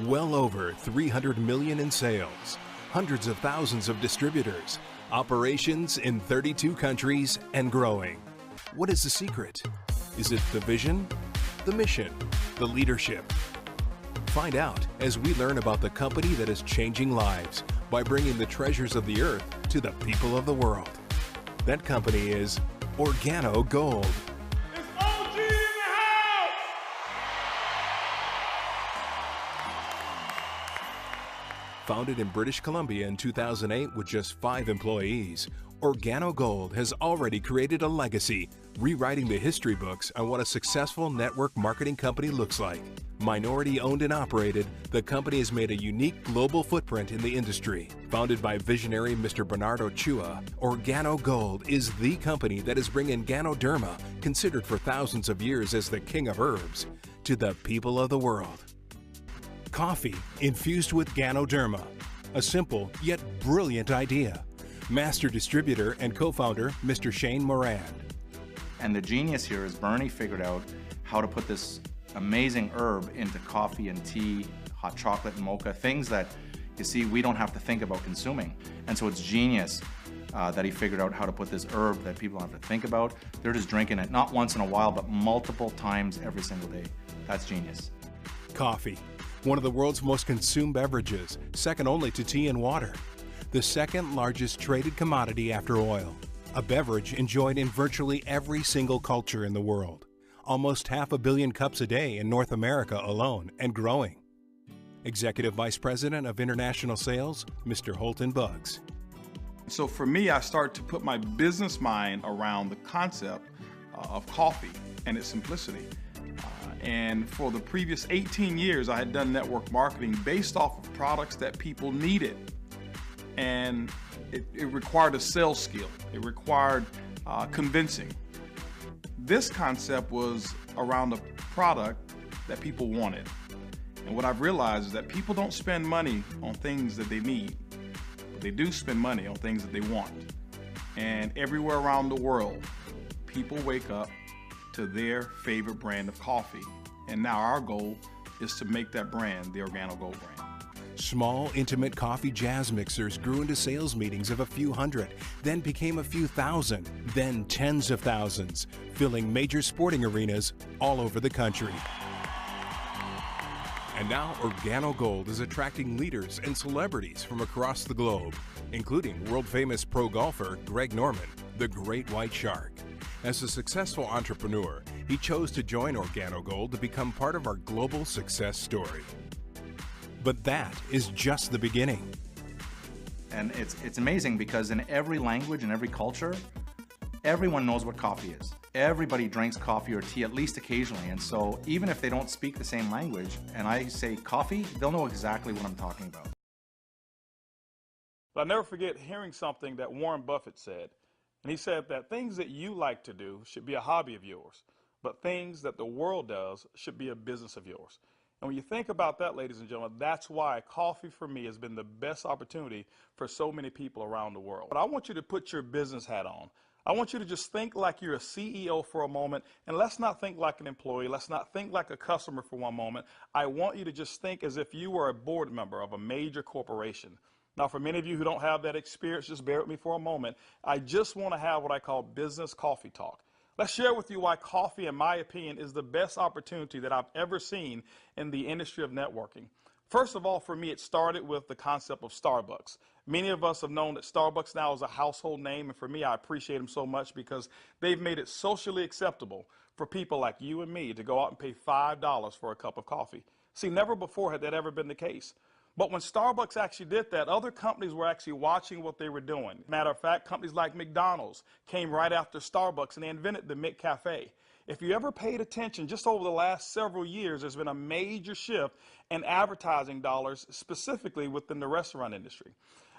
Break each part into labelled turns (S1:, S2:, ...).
S1: Well over 300 million in sales, hundreds of thousands of distributors, operations in 32 countries and growing. What is the secret? Is it the vision, the mission, the leadership? Find out as we learn about the company that is changing lives by bringing the treasures of the earth to the people of the world. That company is OrganoGold.
S2: It's OG in the house!
S1: Founded in British Columbia in 2008 with just 5 employees, OrganoGold has already created a legacy, rewriting the history books on what a successful network marketing company looks like. Minority owned and operated, the company has made a unique global footprint in the industry. Founded by visionary Mr. Bernardo Chua, OrganoGold is the company that is bringing Ganoderma, considered for thousands of years as the king of herbs, to the people of the world. Coffee infused with Ganoderma, a simple yet brilliant idea. Master distributor and co-founder, Mr. Shane Moran.
S3: And the genius here is Bernie figured out how to put this amazing herb into coffee and tea, hot chocolate and mocha, things that, you see, we don't have to think about consuming. And so it's genius that he figured out how to put this herb that people don't have to think about. They're just drinking it, not once in a while, but multiple times every single day. That's genius.
S1: Coffee, one of the world's most consumed beverages, second only to tea and water. The second largest traded commodity after oil. A beverage enjoyed in virtually every single culture in the world. Almost 500 million cups a day in North America alone and growing. Executive Vice President of International Sales, Mr. Holton Buggs.
S2: So for me, I start to put my business mind around the concept of coffee and its simplicity. And for the previous 18 years, I had done network marketing based off of products that people needed. And it required a sales skill. It required convincing. This concept was around a product that people wanted. And what I've realized is that people don't spend money on things that they need, but they do spend money on things that they want. And everywhere around the world, people wake up to their favorite brand of coffee. And now our goal is to make that brand the OrganoGold brand.
S1: Small, intimate coffee jazz mixers grew into sales meetings of a few hundred, then became a few thousand, then tens of thousands, filling major sporting arenas all over the country. And now OrganoGold is attracting leaders and celebrities from across the globe, including world-famous pro golfer Greg Norman, the Great White Shark. As a successful entrepreneur, he chose to join OrganoGold to become part of our global success story. But that is just the beginning.
S3: And it's amazing because in every language and every culture, everyone knows what coffee is. Everybody drinks coffee or tea at least occasionally. And so even if they don't speak the same language and I say coffee, they'll know exactly what I'm talking about.
S2: I'll never forget hearing something that Warren Buffett said. And he said that things that you like to do should be a hobby of yours, but things that the world does should be a business of yours. And when you think about that, ladies and gentlemen, that's why coffee for me has been the best opportunity for so many people around the world. But I want you to put your business hat on. I want you to just think like you're a CEO for a moment, and let's not think like an employee. Let's not think like a customer for one moment. I want you to just think as if you were a board member of a major corporation. Now, for many of you who don't have that experience, just bear with me for a moment. I just want to have what I call business coffee talk. Let's share with you why coffee, in my opinion, is the best opportunity that I've ever seen in the industry of networking. First of all, for me, it started with the concept of Starbucks. Many of us have known that Starbucks now is a household name, and for me, I appreciate them so much because they've made it socially acceptable for people like you and me to go out and pay $5 for a cup of coffee. See, never before had that ever been the case. But when Starbucks actually did that, other companies were actually watching what they were doing. Matter of fact, companies like McDonald's came right after Starbucks and they invented the McCafe. If you ever paid attention, just over the last several years, there's been a major shift in advertising dollars, specifically within the restaurant industry.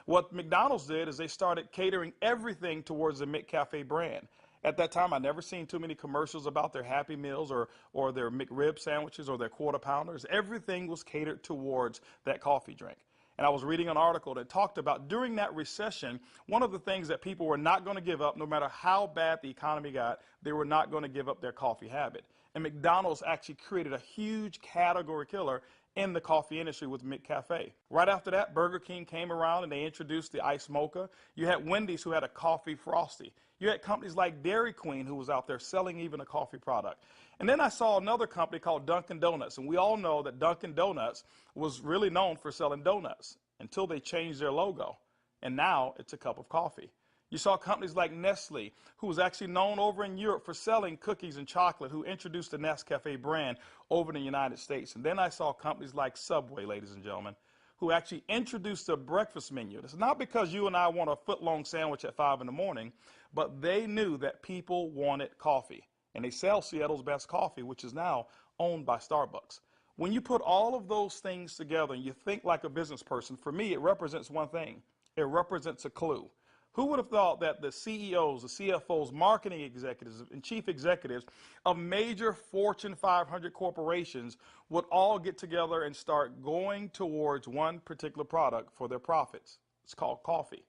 S2: What McDonald's did is they started catering everything towards the McCafe brand. At that time, I'd never seen too many commercials about their Happy Meals or their McRib sandwiches or their Quarter Pounders. Everything was catered towards that coffee drink. And I was reading an article that talked about during that recession, one of the things that people were not going to give up, no matter how bad the economy got, they were not going to give up their coffee habit. And McDonald's actually created a huge category killer in the coffee industry with McCafe. Right after that, Burger King came around and they introduced the Iced Mocha. You had Wendy's who had a coffee frosty. You had companies like Dairy Queen who was out there selling even a coffee product. And then I saw another company called Dunkin' Donuts, and we all know that Dunkin' Donuts was really known for selling donuts until they changed their logo, and now it's a cup of coffee. You saw companies like Nestle, who was actually known over in Europe for selling cookies and chocolate, who introduced the Nescafe brand over in the United States. And then I saw companies like Subway, ladies and gentlemen, who actually introduced a breakfast menu. It's not because you and I want a foot-long sandwich at 5 in the morning, but they knew that people wanted coffee. And they sell Seattle's Best Coffee, which is now owned by Starbucks. When you put all of those things together and you think like a business person, for me, it represents one thing. It represents a clue. Who would have thought that the CEOs, the CFOs, marketing executives, and chief executives of major Fortune 500 corporations would all get together and start going towards one particular product for their profits? It's called coffee.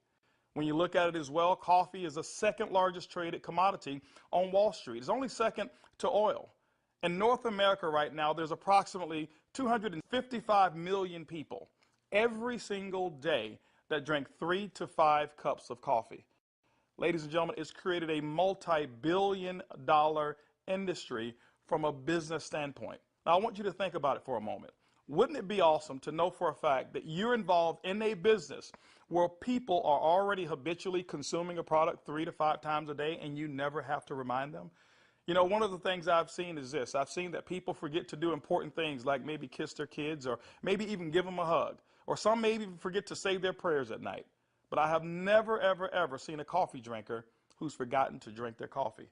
S2: When you look at it as well, coffee is the second largest traded commodity on Wall Street. It's only second to oil. In North America right now, there's approximately 255 million people every single day that drink 3 to 5 cups of coffee. Ladies and gentlemen, it's created a multi-billion-dollar industry from a business standpoint. Now, I want you to think about it for a moment. Wouldn't it be awesome to know for a fact that you're involved in a business where people are already habitually consuming a product 3 to 5 times a day and you never have to remind them? You know, one of the things I've seen is this. I've seen that people forget to do important things like maybe kiss their kids or maybe even give them a hug. Or some may even forget to say their prayers at night. But I have never, ever, ever seen a coffee drinker who's forgotten to drink their coffee.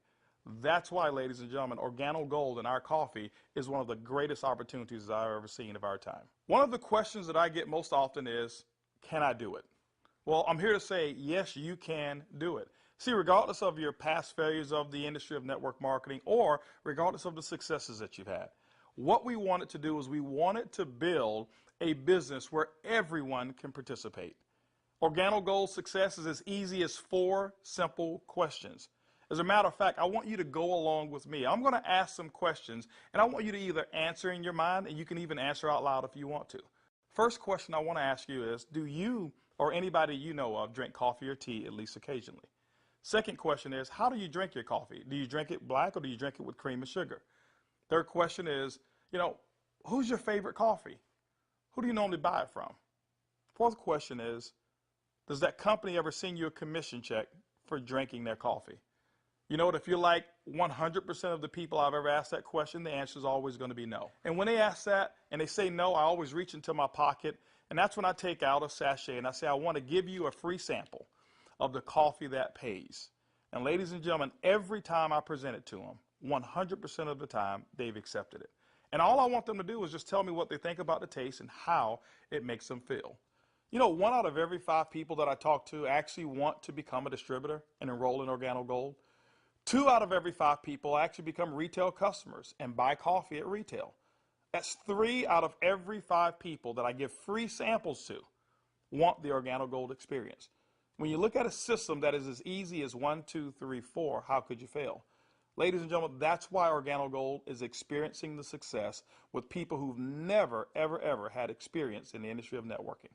S2: That's why, ladies and gentlemen, Organo Gold in our coffee is one of the greatest opportunities I've ever seen of our time. One of the questions that I get most often is, can I do it? Well, I'm here to say, yes, you can do it. See, regardless of your past failures of the industry of network marketing or regardless of the successes that you've had, what we wanted to do is we wanted to build a business where everyone can participate. Organo Gold's success is as easy as 4 simple questions. As a matter of fact, I want you to go along with me. I'm going to ask some questions, and I want you to either answer in your mind, and you can even answer out loud if you want to. First question I want to ask you is, do you or anybody you know of drink coffee or tea at least occasionally? Second question is, how do you drink your coffee? Do you drink it black or do you drink it with cream and sugar? Third question is, who's your favorite coffee? Who do you normally buy it from? Fourth question is, does that company ever send you a commission check for drinking their coffee? You know what, if you're like 100% of the people I've ever asked that question, the answer is always going to be no. And when they ask that and they say no, I always reach into my pocket, and that's when I take out a sachet and I say, I want to give you a free sample of the coffee that pays. And ladies and gentlemen, every time I present it to them, 100% of the time, they've accepted it. And all I want them to do is just tell me what they think about the taste and how it makes them feel. You know, 1 out of every 5 people that I talk to actually want to become a distributor and enroll in Organo Gold. 2 out of every 5 people actually become retail customers and buy coffee at retail. That's 3 out of every 5 people that I give free samples to want the Organo Gold experience. When you look at a system that is as easy as 1, 2, 3, 4, how could you fail? Ladies and gentlemen, that's why Organo Gold is experiencing the success with people who've never, ever, ever had experience in the industry of networking.